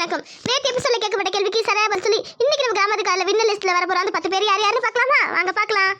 வணக்கம். நேற்று எபிசோட்ல கேட்கப்பட்ட கேள்விக்கு சரியா பதில் சொல்லி இன்னைக்கு நம்ம கிராமத்து காலையில் வின்னர் லிஸ்ட்ல வர போற அந்த 10 பேர் யார் யாருன்னு பார்க்கலாமா? வாங்க பார்க்கலாம்.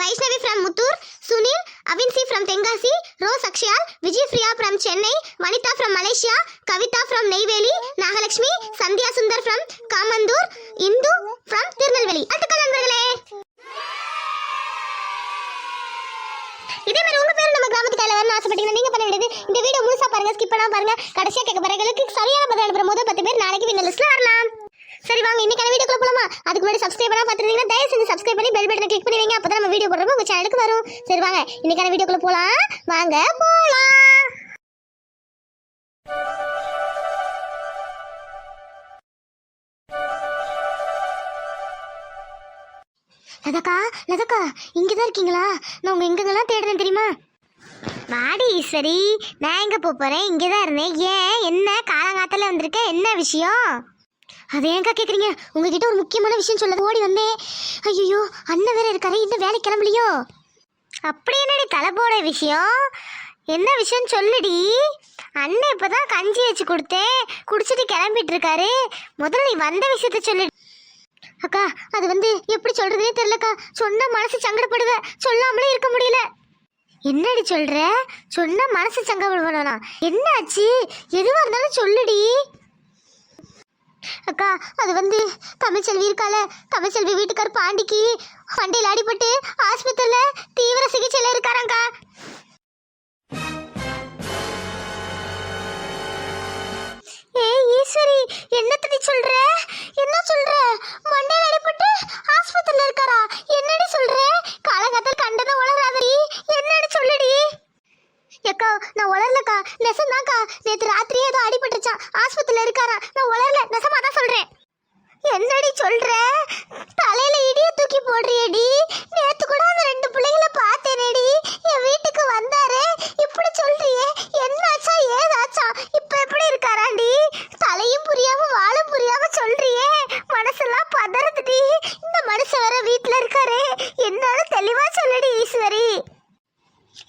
வைஷ்ணவி ஃப்ரம் முத்தூர், சுனில், அவின்சி ஃப்ரம் தென்காசி, ரோஸ் அக்ஷயால், Vijay Priya from Chennai, Vanitha from Malaysia, Kavitha from Neyveli, Nagalakshmi, Sandhya Sundar from காமந்தூர், இந்து ஃப்ரம் திருநெல்வேலி. வாழ்த்துக்கள் நண்பர்களே. இதே மாதிரி உங்க பேர் நம்ம கிராமத்து காலையில் வரணும்னு ஆசைப்பட்டீங்கன்னா நீங்க பண்ண வேண்டியது இந்த வீடியோ முழுசா பாருங்க, ஸ்கிப் பண்ணாம பாருங்க. கடைசியா கேட்க போறவங்களுக்கு சரியான பதில் அனுப்புற முதல் 10 பேர் நாளைக்கு வின்னர் லிஸ்ட்ல வரலாம். சரி வாங்க இன்னைக்கான வீடியோக்குள்ள போலாமா? அதுக்கு முன்னாடி சப்ஸ்கிரைப் பண்ணா பார்த்துட்டீங்கன்னா தயவு செஞ்சு சப்ஸ்கிரைப் பண்ணி பெல் பட்டனை கிளிக் பண்ணி வைங்க, அப்பதான் நம்ம வீடியோ போடுறப்ப உங்க சேனலுக்கு வரும். சரி வாங்க இன்னைக்கான வீடியோக்குள்ள போலாம். வாங்க போலாம். லதக்கா இங்கதான் இருக்கீங்களா? நான் உங்க எங்கெங்கெல்லாம் தேடுறேன் தெரியுமா? வாடி ஈஸ்வரி, நான் எங்க போறேன்? இங்கதான் இருந்தேன். ஏன் என்ன காலங்காத்தால வந்திருக்க? என்ன விஷயம்? அது ஏங்கா கேக்குறீங்க? உங்ககிட்ட ஒரு முக்கியமான விஷயம் சொல்ல ஓடி வந்தேன். ஐயோ அண்ணன் வேற இருக்காரு, இன்னும் வேலை கிளம்பலையோ? அப்படி என்னடி தலைப்போட விஷயம்? என்ன விஷயம் சொல்லுடி. அண்ணன் இப்பதான் கஞ்சி வச்சு கொடுத்தேன், குடிச்சிட்டு கிளம்பிட்டு இருக்காரு. முதல்ல நீ வந்த விஷயத்த சொல்லு. அக்கா அது எப்படி சொல்றதே தெரியலக்கா. சொன்ன மனசு சங்கடப்படுவ, சொல்லாமலே இருக்க முடியல. என்னடி சொல்ற? சொன்ன மனசு சங்கடப்படுவனா? என்ன ஆச்சு? எதுவா இருந்தாலும் சொல்லுடி. அக்கா அது தமிழ்ச்செல்வி இருக்கால, தமிழ்ச்செல்வி வீட்டுக்கார் பாண்டிக்கு வண்டியில் அடிபட்டு ஆஸ்பத்திரியில தீவிர சிகிச்சையில இருக்காரங்கா. ஏய் ஈஸ்வரி, என்னத்தடி சொல்ற? என்ன சொல்ற? மண்டையில அடிபட்டு ஆஸ்பத்திரியில இருக்காரா? என்னடி சொல்ற? காலங்கத்தில் கண்டத உளறாதடி. என்னடி சொல்லுடி. ஏக்கா நான் உளரலக்கா, நெசந்தாக்கா. நேற்று ராத்திரியே ஏதோ அடிபட்டுச்சான், ஆஸ்பத்திரியில இருக்காரா. நான் உளரல, நெசமா தான் சொல்றேன். என்னடி சொல்ற? தலையில இடிய தூக்கி போடுறியடி. நேத்து கூட அந்த 2 பிள்ளைகளை பார்த்தேனேடி, என் வீட்டுக்கு வந்தாரு. இப்படி சொல்றியே, என்னாச்சா ஏதாச்சா? இப்ப எப்படி இருக்காராண்டி? தலையும் புரியாம வாழும் புரியாம சொல்றியே, மனசெல்லாம் பதறதுடி. இந்த மனுஷன் வேற வீட்டுல இருக்காரு. என்னன்னு தெளிவா சொல்லுடி ஈஸ்வரி.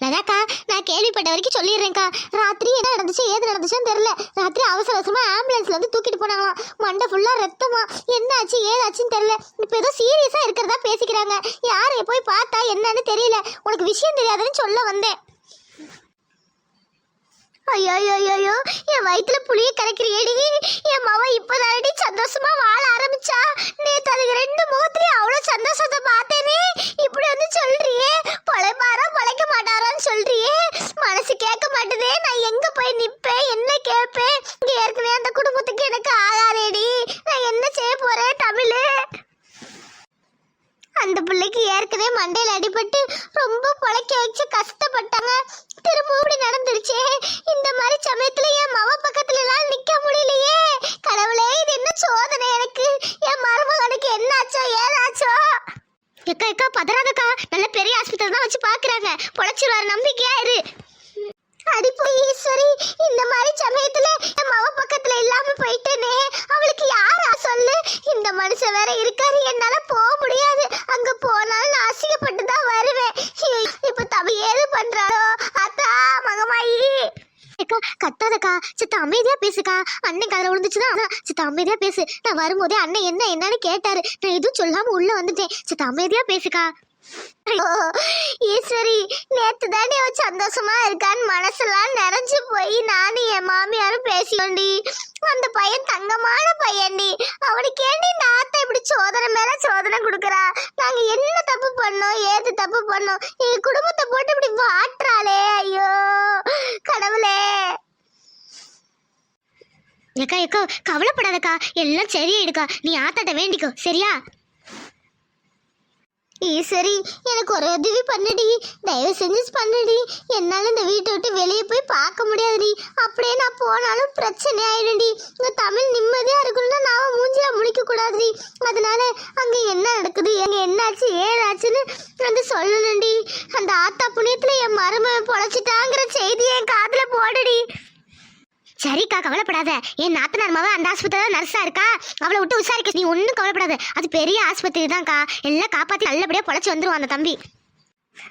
லதாக்கா நான் கேள்விப்பட்ட வரைக்கும் சொல்லிடுறேன்க்கா. ராத்திரி என்ன நடந்துச்சு ஏது நடந்துச்சுன்னு தெரியல. ராத்திரி அவசர அவசரமா ஆம்புலன்ஸ்ல தூக்கிட்டு போனாங்களாம். மண்டை ஃபுல்லா ரத்தமா. என்னாச்சு ஏதாச்சுன்னு தெரியல. இப்போ ஏதோ சீரியஸா இருக்கிறதா பேசிக்கிறாங்க. யாரை போய் பார்த்தா என்னன்னு தெரியல. உனக்கு விஷயம் தெரியாதுன்னு சொல்ல வந்தேன். ஐயோ ஐயோ, என் வயிற்றுல புளிய கரைக்கிறியடி. என் மாவ இப்பதானடி சந்தோஷமா வாழ ஆரம்பிச்சா. நேத்து அதுக்கு 2 முகத்துலயும் அவ்வளவு சந்தோஷத்தை பார்த்தேனே. இப்படி சொல்றியே, பொழைப்பாரா பொழைக்க மாட்டாரான்னு சொல்றியே. மனசு கேட்க மாட்டுதே. நான் எங்க போய் நிப்பேன், என்ன கேட்பேன்? இங்க ஏற்கனவே அந்த குடும்பத்துக்கு எனக்கு ஆகாதேடி. நான் என்ன செய்ய போறேன்? தமிழ் அந்த பிள்ளைக்கு ஏற்கனவே மண்டையில் அடிபட்டு ரொம்ப பொழைக்க வச்சு கஷ்டப்பட்டாங்க. திரும்ப இப்படி நடந்துருச்சே. இந்த மாதிரி சமயத்துல என் மவ பக்கத்துல எல்லாம் நிக்க முடியலையே. கடவுளே இது என்ன சோதனை எனக்கு? என் மருமகனுக்கு என்னாச்சோ ஏதாச்சோ? எக்கா பதறாதக்கா, நல்ல பெரிய ஆஸ்பத்திரி தான் வச்சு பாக்குறாங்க. பொழைச்சிருவாரு, நம்பிக்கையா இரு. அடிப்பு ஈஸ்வரி, இந்த மாதிரி சமயத்துல என் மவ பக்கத்துல இல்லாம போயிட்டேனே. அவளுக்கு யாரா சொல்லு? இந்த மனுஷன் வேற இருக்காரு, என்னால போக முடியாது. அங்க போனாலும் நான் அசிங்கப்பட்டு தான் வருவேன். இப்ப தம்பி ஏது பண்றாரோ? அத்தா மகமாயி. ஏக்கா கத்தாதக்கா, சித்த அமைதியா பேசுக்கா. அண்ணன் காதுல விழுந்துச்சுதான். சித்த அமைதியா பேசு. நான் வரும்போதே அண்ணன் என்னன்னு கேட்டாரு. நான் எதுவும் சொல்லாம உள்ள வந்துட்டேன். சித்த அமைதியா பேசுக்கா. ஈஸ்வரி, நேத்து தானே அவ சந்தோஷமா இருக்கான்னு மனசெல்லாம் நிறைஞ்சு போய் நானும் என் மாமியாரும் பேசிக்கொண்டி. அந்த பையன் தங்கமான பையன்டி. அவனுக்கு ஏண்டி இந்த ஆத்தா இப்படி சோதனை மேல சோதனை கொடுக்குறா? நாங்க என்ன தப்பு பண்ணோம், ஏது தப்பு பண்ணோம்? எங்க குடும்பத்தை போட்டு இப்படி வாட்டுறாளே. ஐயோ கடவுளே. ஏக்கா கவலைப்படாதக்கா, எல்லாம் சரியாயிடுக்கா. நீ ஆத்தாட்ட வேண்டிக்கோ சரியா? ஈஸ்வரி, எனக்கு ஒரு உதவி பண்ணுடி, தயவு செஞ்சு பண்ணுடி. என்னால இந்த வீட்டை விட்டு வெளியே போய் பார்க்க முடியாதுடி. அப்படியே நான் போனாலும் பிரச்சனை ஆயிடும்டி. இந்த தமிழ் நிம்மதியா இருக்கணும்னா நான் மூஞ்சியா முடிக்க கூடாதுடி. அதனால அங்க என்ன நடக்குது, அங்க என்னாச்சு ஏதாச்சுன்னு சொல்லணும்டி. அந்த ஆத்தா புண்ணியத்துல என் மருமகன் பொழைச்சிட்டாங்கிற செய்தி என் காதுல போடுடி. சரிக்கா கவலைப்படாத. என் நாத்தனார் மாவ அந்த ஆஸ்பத்திரியில நர்ஸா இருக்கா, அவளை விட்டு விசாரிக்க. நீ ஒன்றும் கவலைப்படாத. அது பெரிய ஆஸ்பத்திரி தான்க்கா. எல்லாம் காப்பாற்றி நல்லபடியா பொழைச்சி வந்துருவான் அந்த தம்பி.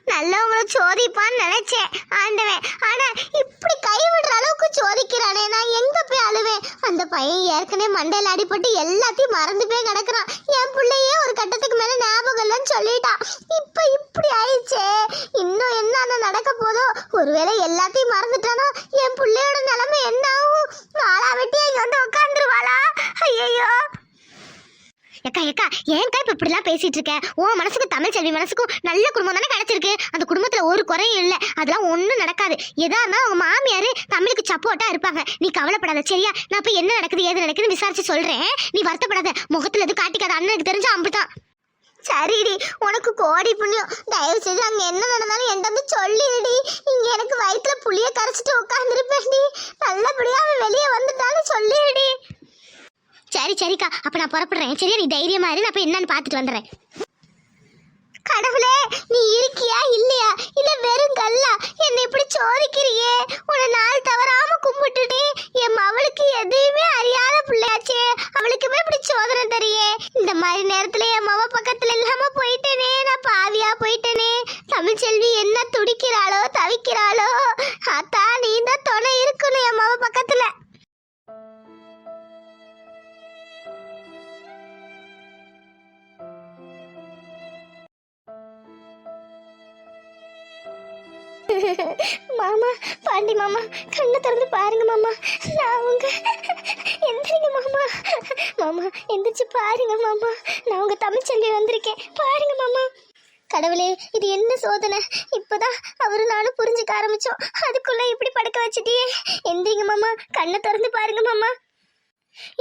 நல்லவங்களை சோதிப்பான்னு நினைச்சேன் ஆண்டவன். ஆனா இப்படி கைவிடுற அளவுக்கு சோதிக்கிறானே, நான் எங்க போய் அழுவேன்? அந்த பையன் ஏற்கனவே மண்டையில அடிபட்டு எல்லாத்தையும் மறந்து போய் கிடக்குறான். என் பிள்ளையே ஒரு கட்டத்துக்கு மேல ஞாபகம் இல்லைன்னு சொல்லிட்டான். இப்ப இப்படி ஆயிடுச்சே, இன்னும் என்ன நடக்க போதோ? ஒருவேளை எல்லாத்தையும் மறந்துட்டானா என் பிள்ளையோட நிலைமை என்ன ஆகும்? வாழா வெட்டி இங்க வந்து உட்காந்துருவாளா? ஐயோ ஏக்கா ஏக்கா, ஏன்க்கா இப்ப இப்படிலாம் பேசிட்டு இருக்க? உன் மனசுக்கு தமிழ் செல்வி மனசுக்கும் நல்ல குடும்பம் தானே கிடைச்சிருக்கு. அந்த குடும்பத்துல ஒரு குறையும் இல்ல, அதெல்லாம் ஒண்ணும் நடக்காது. எதா இருந்தாலும் அவங்க மாமியாரு தமிழுக்கு சப்போர்ட்டா இருப்பாங்க. நீ கவலைப்படாத சரியா? நான் போய் என்ன நடக்குது ஏது நடக்குதுன்னு விசாரிச்சு சொல்றேன். நீ வருத்தப்படாத, முகத்துல எதுவும் காட்டிக்காத. அண்ணனுக்கு தெரிஞ்ச அம்புதான். சரிடி, உனக்கு கோடி புண்ணியம். தயவு செஞ்சு அங்க என்ன நடந்தாலும் என்கிட்ட வந்து சொல்லிடுடி. இங்க எனக்கு வயிற்றுல புளிய கரைச்சிட்டு உட்காந்துருப்பேன்டி. நல்லபடியா அவன் வெளியே வந்துட்டாலும் சொல்லிடுடி. சரி சரிக்கா, அப்ப நான் புறப்படுறேன் சரியா? நீ தைரியமா இரு, நான் போய் என்னன்னு பார்த்துட்டு வந்துடுறேன். கடவுளே, நீ இருக்கியா இல்லையா? இல்ல வெறும் கல்லா என்னை இப்படி சோதிக்கிறியே? உன்னை நாள் தவறாம கும்பிட்டுட்டே என் அவளுக்கு எதையுமே அறியாத பிள்ளையாச்சே, அவளுக்குமே இப்படி சோதனை தரியே. இந்த மாதிரி நேரத்துல என் மவ பக்கத்துல இல்லாம போயிட்டேனே, நான் பாவியா போயிட்டேனே. தமிழ் செல்வி என்ன துடிக்கிறாளோ தவிக்கிறாளோ? அத்தா நீ தான் துணை இருக்கணும் என் மவ பக்கத்துல. மாமா, பாண்டி மாமா, கண்ணை திறந்து பாருங்க மாமா. நான் உங்க எந்திரிங்க மாமா. மாமா எந்திரிச்சு பாருங்க மாமா, நான் உங்க தமிழ்ச்செல்வி வந்திருக்கேன் பாருங்க மாமா. கடவுளே, இது என்ன சோதனை? இப்பதான் அவரு நானும் புரிஞ்சுக்க ஆரம்பிச்சோம், அதுக்குள்ள இப்படி படுக்க வச்சுட்டியே. எந்திரிங்க மாமா, கண்ணை திறந்து பாருங்க மாமா.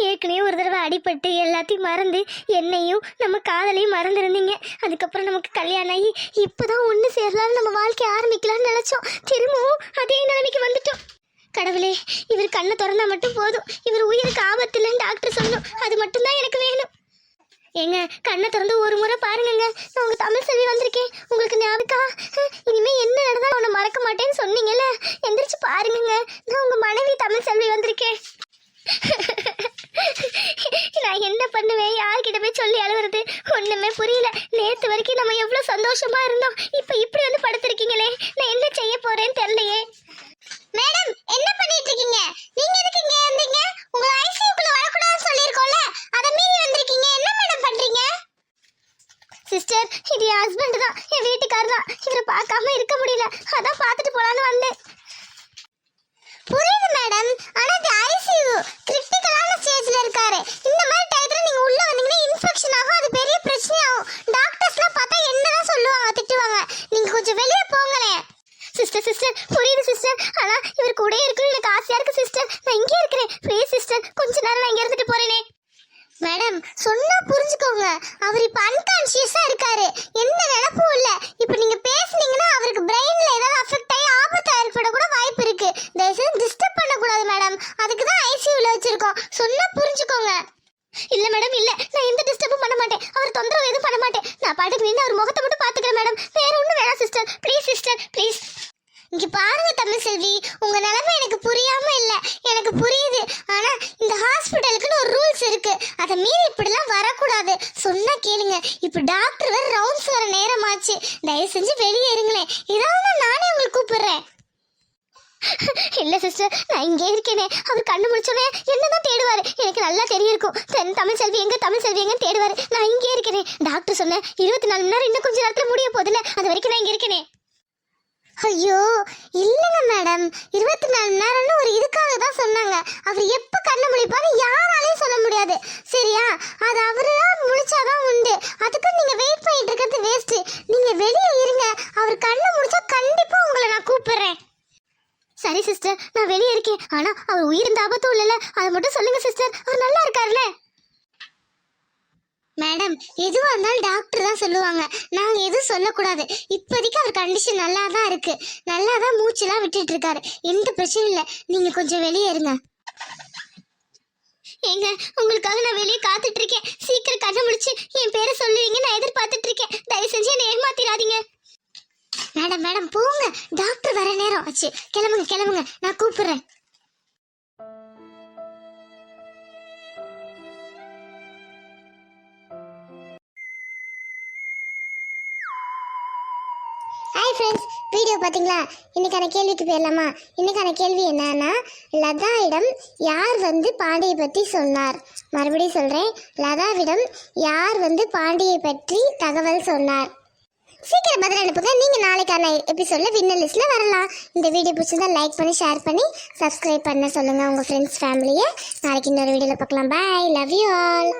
ஏற்கனவே ஒரு தடவை அடிபட்டு எல்லாத்தையும் மறந்து என்னையும் நம்ம காதலையும் மறந்துருந்தீங்க. அதுக்கப்புறம் நமக்கு கல்யாணம் ஆகி இப்போதான் ஒன்று சேரலான்னு நம்ம வாழ்க்கையை ஆரம்பிக்கலான்னு நினச்சோம். திரும்பவும் அதே நிலைமைக்கு வந்துட்டோம். கடவுளே, இவர் கண்ணை திறந்தா மட்டும் போதும். இவர் உயிருக்கு ஆபத்து இல்லைன்னு டாக்டர் சொன்னோம், அது மட்டும்தான் எனக்கு வேணும். ஏங்க, கண்ணை திறந்து ஒரு முறை பாருங்கங்க. நான் உங்க தமிழ் செல்வி வந்திருக்கேன், உங்களுக்கு ஞாபகம்? இனிமே என்ன நடந்தாலும் உன்னை மறக்க மாட்டேன்னு சொன்னீங்கல்ல, எந்திரிச்சு பாருங்கங்க. நான் உங்க மனைவி தமிழ் செல்வி வந்திருக்கேன். நான் என்ன பண்ணுவேன்? யார்கிட்ட போய் சொல்லி அழுவுறது? ஒண்ணுமே புரியல. நேத்து வரைக்கும் நம்ம எவ்வளவு சந்தோஷமா இருந்தோம், இப்ப இப்படி வந்து படுத்திருக்கீங்களே. நான் என்ன செய்ய போறேன்னு தெரியலையே. மேடம், என்ன பண்ணிட்டு இருக்கீங்க? நீங்க எதுக்கு இங்க வந்தீங்க? உங்களை ஐசியூக்குள்ள வரக்கூடாதுன்னு சொல்லியிருக்கோம்ல, அதை மீறி வந்திருக்கீங்க. என்ன மேடம் பண்றீங்க? சிஸ்டர், இது என் ஹஸ்பண்ட் தான், என் வீட்டுக்காரர் தான். இவரை பார்க்காம இருக்க முடியல, அதான் பார்த்துட்டு போலான்னு வந்தேன். புரியுது மேடம், ஆனா இது ஐசியூ கிரிட்டிக்கலான ஸ்டேஜ்ல இருக்காரு. இந்த மாதிரி டயத்துல நீங்க உள்ள வந்தீங்கன்னா இன்ஃபெக்ஷன் ஆகும், அது பெரிய பிரச்சனை ஆகும். டாக்டர்ஸ்லாம் பார்த்தா என்னதான் சொல்லுவாங்க, திட்டுவாங்க. நீங்க கொஞ்சம் வெளியே போங்களே. சிஸ்டர் சிஸ்டர், புரியுது சிஸ்டர், ஆனா இவர் கூட இருக்கணும் எனக்கு ஆசையா இருக்கு சிஸ்டர். நான் இங்கே இருக்கிறேன், ப்ளீஸ் சிஸ்டர், கொஞ்ச நேரம் நான் இங்க இருந்துட்டு போறேனே. மேடம், சொன்னா புரிஞ்சுக்கோங்க, அவர் இப்ப அன்கான்ஷியஸா இருக்காரு, எந்த நினைப்பும் இல்ல. இப்ப நீங்க பேசுனீங்கன்னா அவருக்கு பிரெயின்ல ஏதாவது அஃபெக்ட் ஆகி ஆபத்து ஏற்பட கூட வாய்ப்பு இருக்கு. தயவுசெய்து டிஸ்டர்ப் பண்ணக்கூடாது மேடம், அதுக்கு தான் ஐசியூல வச்சிருக்கோம். சொன்னா புரிஞ்சுக்கோங்க. இல்ல மேடம், இல்ல, நான் எந்த டிஸ்டர்பும் பண்ண மாட்டேன், அவர் தொந்தரவு எதுவும் பண்ண மாட்டேன். நான் பாட்டுக்கு நின்று அவர் முகத்தை மட்டும் பாத்துக்கிறேன் மேடம், வேற ஒண்ணும் வேணாம் சிஸ்டர், ப்ளீஸ் சிஸ்டர் ப்ளீஸ். இங்க பாருங்க தமிழ் செல்வி, உங்க நிலைமை எனக்கு புரியாம இல்ல, எனக்கு புரியுது. ஆனா இந்த ஹாஸ்பிட்டலுக்குன்னு ஒரு ரூல்ஸ் இருக்கு, அதை மீறி இப்படிலாம் வரக்கூடாது. சொன்னா கேளுங்க, இப்ப டாக்டர் வேற ரவுண்ட்ஸ் வர நேரமாச்சு. தயவு செஞ்சு வெளியே இருங்களேன், ஏதாவது நானே உங்களுக்கு கூப்பிடுறேன். இல்ல சிஸ்டர், நான் இங்கே இருக்கேனே. அவர் கண்ணு முடிச்சோன்னே என்னதான் தேடுவாரு, எனக்கு நல்லா தெரியிருக்கும். தமிழ் செல்வி எங்க, தமிழ் செல்வி எங்கன்னு தேடுவாரு. நான் இங்கே இருக்கேனே. டாக்டர் சொன்ன 24 மணி நேரம் இன்னும் கொஞ்ச நேரத்துல முடிய போதில்ல, அது வரைக்கும் நான் இங்க இருக்கேனே. ஐயோ இல்லைங்க மேடம், 24 மணி நேரம்னு ஒரு இதுக்காக தான் சொன்னாங்க. அவர் எப்ப கண்ணு முழிப்பாரு யாராலையும் சொல்ல முடியாது சரியா? அது அவரு தான் முழிச்சாதான் உண்டு. அதுக்கு நீங்க வெயிட் பண்ணிட்டு இருக்கிறது வேஸ்ட். நீங்க வெளியே இருங்க, அவர் கண்ணு முடிச்சா கண்டிப்பா உங்களை நான் கூப்பிடுறேன். சரி சிஸ்டர், நான் வெளியே இருக்கேன். ஆனா அவர் உயிர் இந்த ஆபத்தும் இல்லைல்ல, அதை மட்டும் சொல்லுங்க சிஸ்டர். அவர் நல்லா இருக்காருல்ல? மேடம், எதுவாக இருந்தாலும் டாக்டர் தான் சொல்லுவாங்க, நாங்கள் எதுவும் சொல்லக்கூடாது. இப்போதைக்கு அவர் கண்டிஷன் நல்லா தான் இருக்கு, நல்லா தான் மூச்செல்லாம் விட்டுட்டு இருக்காரு, எந்த பிரச்சனையும் இல்லை. நீங்கள் கொஞ்சம் வெளியே இருங்க. ஏங்க, உங்களுக்காக நான் வெளியே காத்துட்டு இருக்கேன். சீக்கிரம் கண்ணை முடிச்சு என் பேரை சொல்லுவீங்க, நான் எதிர்பார்த்துட்டு இருக்கேன். தயவு செஞ்சு என்னை ஏமாத்திராதீங்க. மேடம் மேடம் போங்க, டாக்டர் வர நேரம் ஆச்சு. கிளம்புங்க கிளம்புங்க, நான் கூப்பிடுறேன். ஹாய் ஃப்ரெண்ட்ஸ், வீடியோ பார்த்தீங்களா? இன்னைக்கான கேள்விக்கு போயிடலாமா? இன்னைக்கான கேள்வி என்னன்னா, லதாவிடம் யார் பாண்டியை பற்றி சொன்னார்? மறுபடியும் சொல்கிறேன், லதாவிடம் யார் பாண்டியை பற்றி தகவல் சொன்னார்? சீக்கிரம் பதில் அனுப்புங்க. நீங்கள் நாளைக்கான எபிசோடில் வின்னர் லிஸ்ட்டில் வரலாம். இந்த வீடியோ பிடிச்சிருந்தா லைக் பண்ணி ஷேர் பண்ணி சப்ஸ்கிரைப் பண்ண சொல்லுங்கள் உங்கள் ஃப்ரெண்ட்ஸ் ஃபேமிலியை. நாளைக்கு இன்னொரு வீடியோவில் பார்க்கலாம். பாய், லவ் யூ ஆல்.